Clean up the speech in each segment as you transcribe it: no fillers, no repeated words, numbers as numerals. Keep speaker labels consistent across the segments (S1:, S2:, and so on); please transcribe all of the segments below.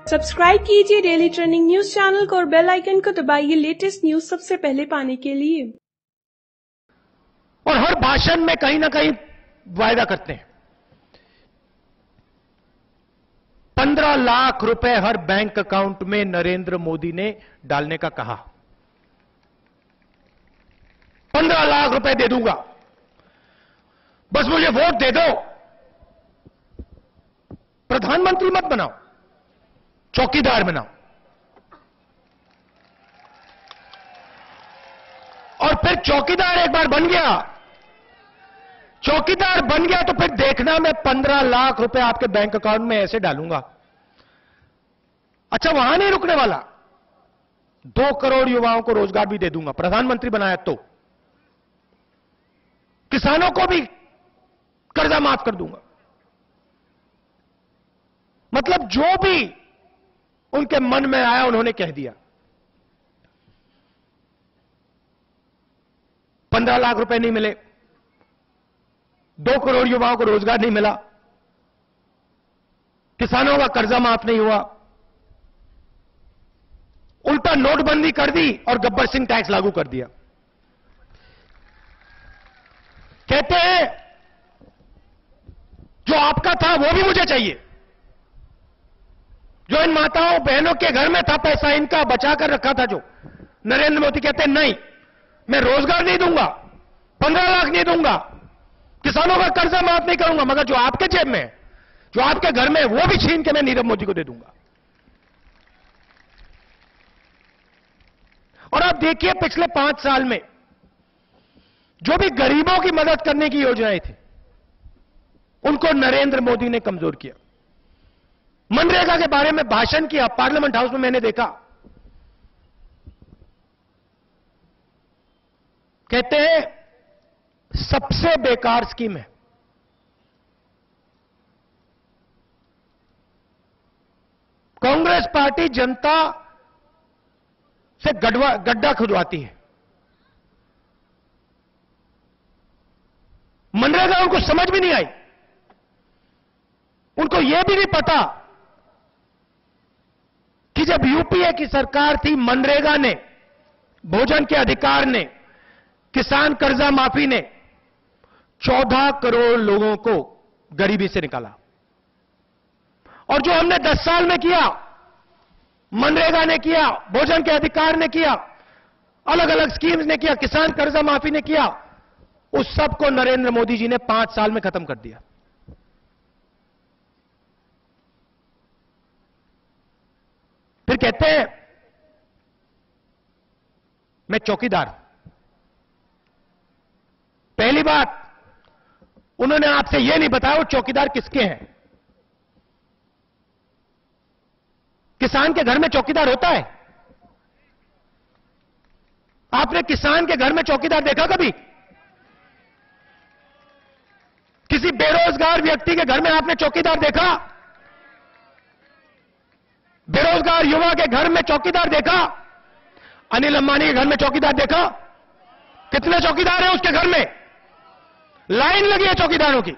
S1: Subscribe कीजिए daily trending news channel को और बेल आइकन को दबाइए लेटेस्ट न्यूज सबसे पहले पाने के लिए।
S2: और हर भाषण में कहीं ना कहीं वायदा करते हैं। 15 लाख रुपए हर बैंक अकाउंट में नरेंद्र मोदी ने डालने का कहा। 15 लाख रुपए दे दूंगा, बस मुझे वोट दे दो। प्रधानमंत्री मत बनाओ, चौकीदार बनाओ। और फिर चौकीदार एक बार बन गया, तो फिर देखना मैं 15 लाख रुपए आपके बैंक अकाउंट में ऐसे डालूंगा। अच्छा, वहां नहीं रुकने वाला, 2 करोड़ युवाओं को रोजगार भी दे दूंगा प्रधानमंत्री बनाया तो। किसानों को भी कर्जा माफ कर दूंगा। मतलब जो भी उनके मन में आया उन्होंने कह दिया। 15 लाख रुपए नहीं मिले, 2 करोड़ युवाओं को रोजगार नहीं मिला, किसानों का कर्जा माफ नहीं हुआ, उल्टा नोटबंदी कर दी और गब्बर सिंह टैक्स लागू कर दिया। कहते हैं जो आपका था वो भी मुझे चाहिए। जो इन माताओं बहनों के घर में था पैसा, इनका बचा कर रखा था, जो नरेंद्र मोदी कहते हैं नहीं, मैं रोजगार नहीं दूंगा, 15 लाख नहीं दूंगा, किसानों का कर्जा माफ नहीं करूंगा, मगर जो आपके जेब में, जो आपके घर में, वो भी छीन के मैं नीरव मोदी को दे दूंगा। और आप देखिए पिछले 5 साल में जो भी गरीबों की मदद करने की योजनाएं थी, उनको नरेंद्र मोदी ने कमजोर किया। मनरेगा के बारे में भाषण किया पार्लियामेंट हाउस में, मैंने देखा। कहते हैं सबसे बेकार स्कीम है। कांग्रेस पार्टी जनता से गड्ढा खुदवाती है। मनरेगा उनको समझ भी नहीं आई। उनको यह भी नहीं पता कि जब यूपीए की सरकार थी, मनरेगा ने, भोजन के अधिकार ने, किसान कर्जा माफी ने 14 करोड़ लोगों को गरीबी से निकाला। और जो हमने 10 साल में किया, मनरेगा ने किया, भोजन के अधिकार ने किया, अलग अलग स्कीम्स ने किया, किसान कर्जा माफी ने किया, उस सब को नरेंद्र मोदी जी ने 5 साल में खत्म कर दिया। फिर कहते हैं मैं चौकीदार। पहली बात, उन्होंने आपसे यह नहीं बताया वो चौकीदार किसके हैं। किसान के घर में चौकीदार होता है? आपने किसान के घर में चौकीदार देखा कभी? किसी बेरोजगार व्यक्ति के घर में आपने चौकीदार देखा? बेरोजगार युवा के घर में चौकीदार देखा? अनिल अंबानी के घर में चौकीदार देखा? कितने चौकीदार हैं उसके घर में? लाइन लगी है चौकीदारों की।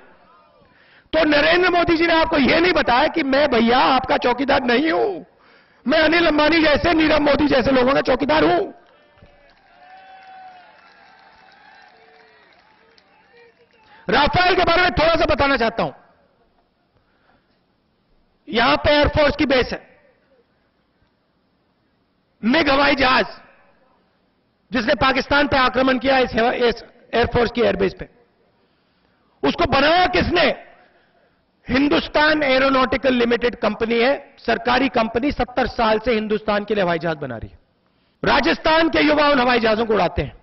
S2: तो नरेंद्र मोदी जी ने आपको यह नहीं बताया कि मैं भैया आपका चौकीदार नहीं हूं, मैं अनिल अंबानी जैसे, नीरव मोदी जैसे लोगों का चौकीदार हूं। राफेल के बारे में थोड़ा सा बताना चाहता हूं। यहां पे एयरफोर्स की बेस है, मिग हवाई जहाज, जिसने पाकिस्तान पे आक्रमण किया इस एयरफोर्स की एयरबेस पे, उसको बनाया किसने? हिंदुस्तान एरोनॉटिकल लिमिटेड कंपनी है, सरकारी कंपनी, 70 साल से हिंदुस्तान के लिए हवाई जहाज बना रही है। राजस्थान के युवा उन हवाई जहाजों को उड़ाते हैं।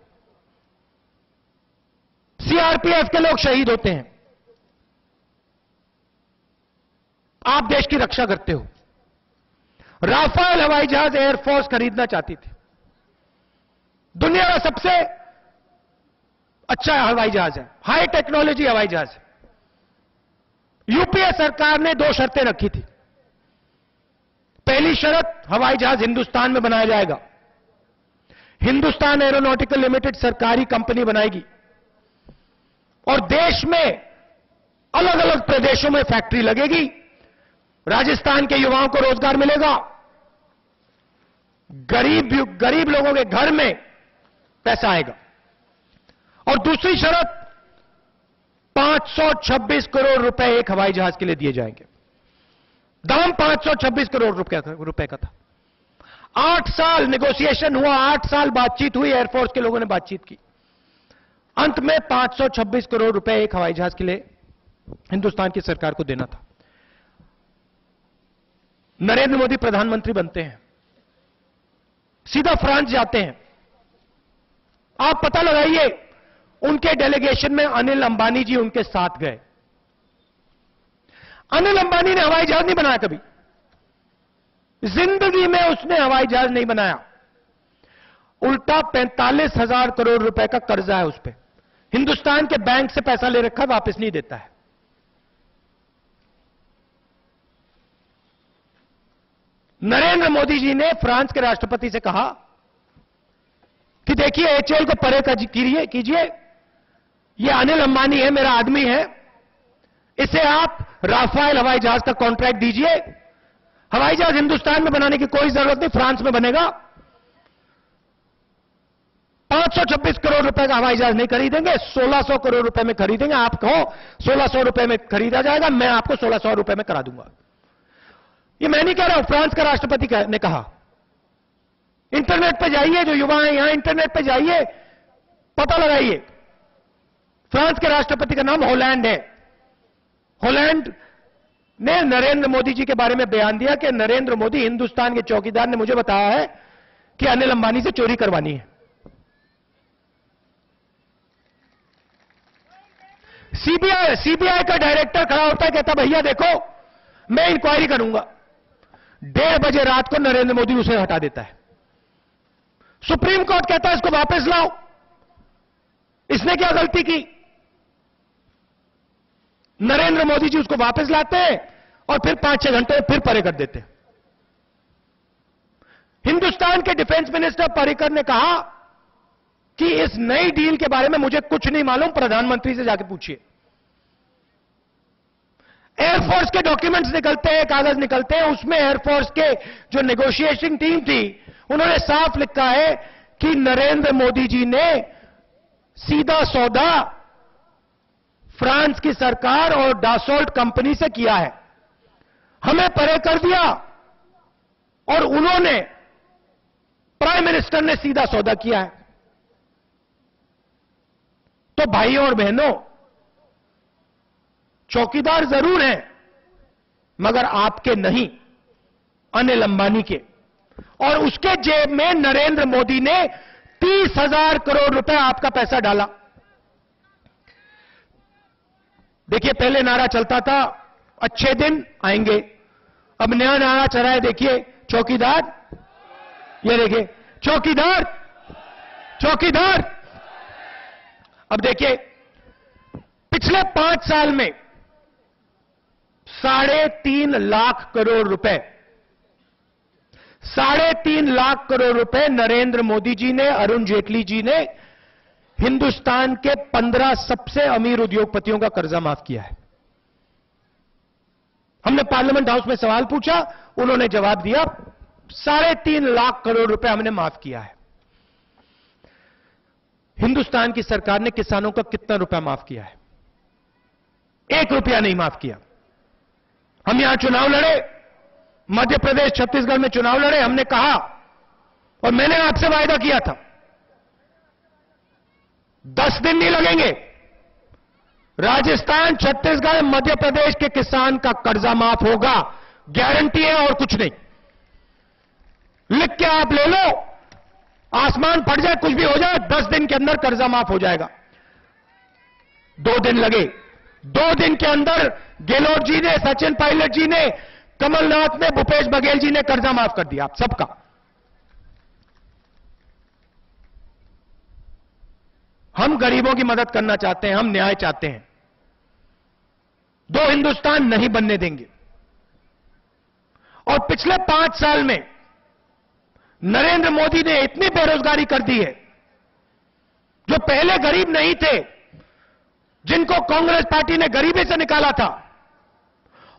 S2: सीआरपीएफ के लोग शहीद होते हैं। आप देश की रक्षा करते हो। राफेल हवाई जहाज एयरफोर्स खरीदना चाहती थी। दुनिया का सबसे अच्छा हवाई जहाज है, हाई टेक्नोलॉजी हवाई जहाज है। यूपीए सरकार ने 2 शर्तें रखी थी। पहली शर्त, हवाई जहाज हिंदुस्तान में बनाया जाएगा, हिंदुस्तान एरोनॉटिकल लिमिटेड सरकारी कंपनी बनाएगी और देश में अलग अलग प्रदेशों में फैक्ट्री लगेगी राजस्थान के युवाओं को रोजगार मिलेगा, गरीब लोगों के घर में पैसा आएगा। और दूसरी शर्त, 526 करोड़ रुपए एक हवाई जहाज के लिए दिए जाएंगे। दाम 526 करोड़ रुपए का था। 8 साल नेगोशिएशन हुआ, 8 साल बातचीत हुई, एयरफोर्स के लोगों ने बातचीत की, अंत में 526 करोड़ रुपए एक हवाई जहाज के लिए हिंदुस्तान की सरकार को देना था। नरेंद्र मोदी प्रधानमंत्री बनते हैं, सीधा फ्रांस जाते हैं। आप पता लगाइए, उनके डेलीगेशन में अनिल अंबानी जी उनके साथ गए। अनिल अंबानी ने हवाई जहाज नहीं बनाया कभी, जिंदगी में उसने हवाई जहाज नहीं बनाया। उल्टा 45,000 करोड़ रुपए का कर्जा है उस पर। हिंदुस्तान के बैंक से पैसा ले रखा, वापस नहीं देता है। नरेंद्र मोदी जी ने फ्रांस के राष्ट्रपति से कहा कि देखिए, एचएएल को परे कीजिए, ये अनिल अंबानी है, मेरा आदमी है, इसे आप राफेल हवाई जहाज का कॉन्ट्रैक्ट दीजिए। हवाई जहाज हिंदुस्तान में बनाने की कोई जरूरत नहीं, फ्रांस में बनेगा। 526 करोड़ रुपए का हवाई जहाज नहीं खरीदेंगे, 1600 करोड़ रुपए में खरीदेंगे। आप कहो 1600 रुपए में खरीदा जाएगा, मैं आपको 1600 रुपए में करा दूंगा। ये मैं नहीं कह रहा हूं, फ्रांस का राष्ट्रपति ने कहा। इंटरनेट पे जाइए, जो युवा हैं यहां, इंटरनेट पे जाइए, पता लगाइए। फ्रांस के राष्ट्रपति का नाम होलैंड है। होलैंड ने नरेंद्र मोदी जी के बारे में बयान दिया कि नरेंद्र मोदी हिंदुस्तान के चौकीदार ने मुझे बताया है कि अनिल अंबानी से चोरी करवानी है। सीबीआई का डायरेक्टर खड़ा होता है, कहता भैया देखो मैं इंक्वायरी करूंगा। 1:30 बजे रात को नरेंद्र मोदी उसे हटा देता है। सुप्रीम कोर्ट कहता है इसको वापस लाओ, इसने क्या गलती की? नरेंद्र मोदी जी उसको वापस लाते हैं और फिर 5-6 घंटे फिर परे कर देते हैं। हिंदुस्तान के डिफेंस मिनिस्टर पर्रिकर ने कहा कि इस नई डील के बारे में मुझे कुछ नहीं मालूम, प्रधानमंत्री से जाके पूछिए। एयरफोर्स के डॉक्यूमेंट्स निकलते हैं, कागज निकलते हैं, उसमें एयरफोर्स के जो नेगोशिएटिंग टीम थी, उन्होंने साफ लिखा है कि नरेंद्र मोदी जी ने सीधा सौदा फ्रांस की सरकार और डासोल्ट कंपनी से किया है, हमें परे कर दिया और उन्होंने, प्राइम मिनिस्टर ने सीधा सौदा किया है। तो भाइयों और बहनों, चौकीदार जरूर हैं मगर आपके नहीं, अनिल अंबानी के। और उसके जेब में नरेंद्र मोदी ने 30,000 करोड़ रुपए आपका पैसा डाला। देखिए, पहले नारा चलता था अच्छे दिन आएंगे, अब नया नारा चला है, देखिए चौकीदार, ये देखिए चौकीदार, चौकीदार। अब देखिए, पिछले 5 साल में 3.5 लाख करोड़ रुपए, 3.5 लाख करोड़ रुपए नरेंद्र मोदी जी ने, अरुण जेटली जी ने हिंदुस्तान के 15 सबसे अमीर उद्योगपतियों का कर्जा माफ किया है। हमने पार्लियामेंट हाउस में सवाल पूछा, उन्होंने जवाब दिया 3.5 लाख करोड़ रुपए हमने माफ किया है। हिंदुस्तान की सरकार ने किसानों का कितना रुपया माफ किया है? 1 रुपया नहीं माफ किया। हम यहां चुनाव लड़े, मध्य प्रदेश, छत्तीसगढ़ में चुनाव लड़े, हमने कहा और मैंने आपसे वायदा किया था 10 दिन नहीं लगेंगे, राजस्थान, छत्तीसगढ़, मध्य प्रदेश के किसान का कर्जा माफ होगा, गारंटी है और कुछ नहीं। लिख के आप ले लो, आसमान फट जाए, कुछ भी हो जाए, 10 दिन के अंदर कर्जा माफ हो जाएगा। 2 दिन लगे, 2 दिन के अंदर गहलोत जी ने, सचिन पायलट जी ने, कमलनाथ ने, भूपेश बघेल जी ने कर्जा माफ कर दिया आप सबका। हम गरीबों की मदद करना चाहते हैं, हम न्याय चाहते हैं। 2 हिंदुस्तान नहीं बनने देंगे। और पिछले 5 साल में नरेंद्र मोदी ने इतनी बेरोजगारी कर दी है, जो पहले गरीब नहीं थे, जिनको कांग्रेस पार्टी ने गरीबी से निकाला था,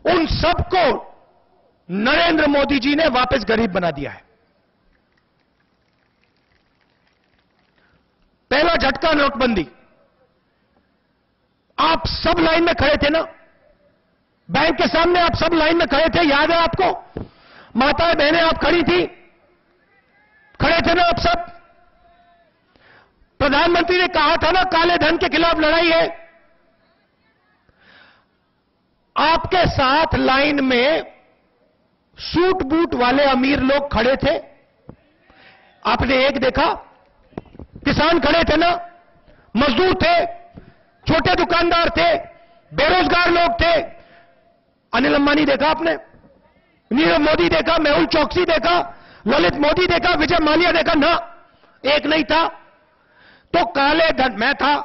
S2: उन सबको नरेंद्र मोदी जी ने वापस गरीब बना दिया है। पहला झटका नोटबंदी। आप सब लाइन में खड़े थे ना, बैंक के सामने आप सब लाइन में खड़े थे, याद है आपको? माताएं बहनें आप खड़ी थी, खड़े थे ना आप सब? प्रधानमंत्री ने कहा था ना काले धन के खिलाफ लड़ाई है। आपके साथ लाइन में सूट बूट वाले अमीर लोग खड़े थे, आपने एक देखा? किसान खड़े थे ना, मजदूर थे, छोटे दुकानदार थे, बेरोजगार लोग थे। अनिल अंबानी देखा आपने? नीरव मोदी देखा? मेहुल चौकसी देखा? ललित मोदी देखा? विजय माल्या देखा? ना, एक नहीं था। तो काले धन, मैं था,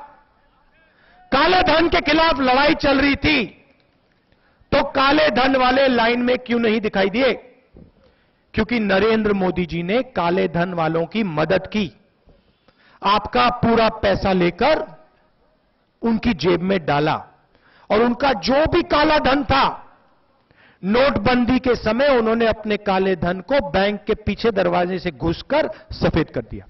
S2: काले धन के खिलाफ लड़ाई चल रही थी, तो काले धन वाले लाइन में क्यों नहीं दिखाई दिए? क्योंकि नरेंद्र मोदी जी ने काले धन वालों की मदद की। आपका पूरा पैसा लेकर उनकी जेब में डाला और उनका जो भी काला धन था, नोटबंदी के समय उन्होंने अपने काले धन को बैंक के पीछे दरवाजे से घुसकर सफेद कर दिया।